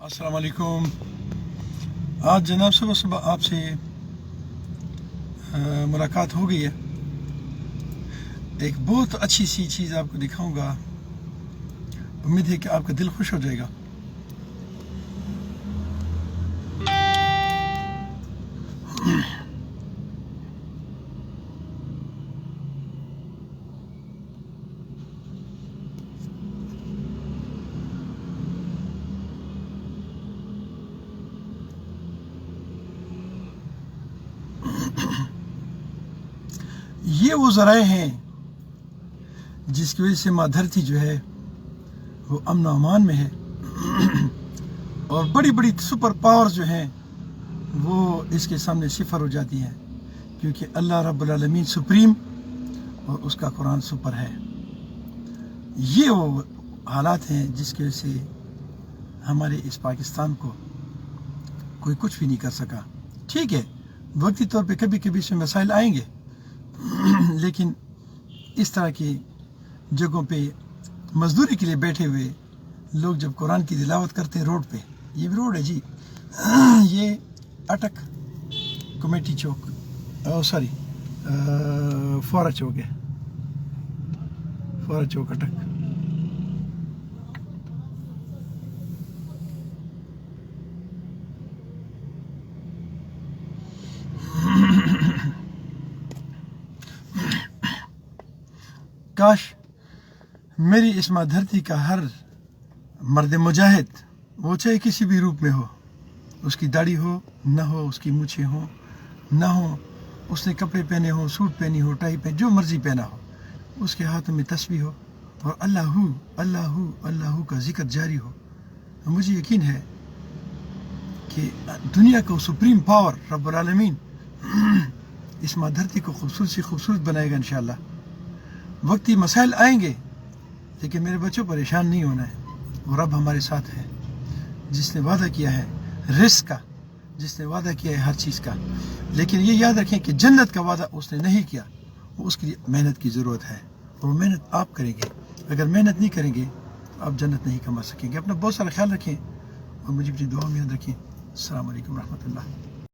अस्सलाम वालेकुम। आज जनाब सुबह सुबह आपसे मुलाकात हो गई है। एक बहुत अच्छी सी चीज़ आपको दिखाऊंगा, उम्मीद है कि आपका दिल खुश हो जाएगा। ये वो ज़राए हैं जिसकी वजह से माँ धरती जो है वो अमन अमान में है, और बड़ी बड़ी सुपर पावर्स जो हैं वो इसके सामने सिफर हो जाती हैं, क्योंकि अल्लाह रब्बुल आलमीन सुप्रीम और उसका कुरान सुपर है। ये वो हालात हैं जिसकी वजह से हमारे इस पाकिस्तान को कोई कुछ भी नहीं कर सका। ठीक है, वक्ती तौर पे कभी कभी इसमें मसाइल आएंगे, लेकिन इस तरह की जगहों पे मजदूरी के लिए बैठे हुए लोग जब कुरान की तिलावत करते हैं रोड पे, ये भी रोड है जी, ये अटक कमेटी चौक, सॉरी फोरा चौक है, फोरा चौक अटक। काश मेरी इस माँ धरती का हर मर्द मुजाहिद, वो चाहे किसी भी रूप में हो, उसकी दाढ़ी हो ना हो, उसकी मूछें हो ना हो, उसने कपड़े पहने हो, सूट पहनी हो, टाई पहनी, जो मर्जी पहना हो, उसके हाथों में तस्बीह हो और अल्लाहू अल्लाहू अल्लाहू का जिक्र जारी हो। मुझे यकीन है कि दुनिया को सुप्रीम पावर रब्बुल आलमीन इस माँ धरती को खूबसूरत से खूबसूरत बनाएगा इंशाअल्लाह। वक्ती मसाइल आएंगे, लेकिन मेरे बच्चों परेशान नहीं होना है। वो रब हमारे साथ है जिसने वादा किया है रिस्क का, जिसने वादा किया है हर चीज़ का। लेकिन ये याद रखें कि जन्नत का वादा उसने नहीं किया, वो उसके लिए मेहनत की ज़रूरत है, और वो मेहनत आप करेंगे। अगर मेहनत नहीं करेंगे तो आप जन्नत नहीं कमा सकेंगे। अपना बहुत सारा ख्याल रखें और मुझे अपनी दुआ में याद रखें। अस्सलाम वालेकुम रहमतुल्लाह।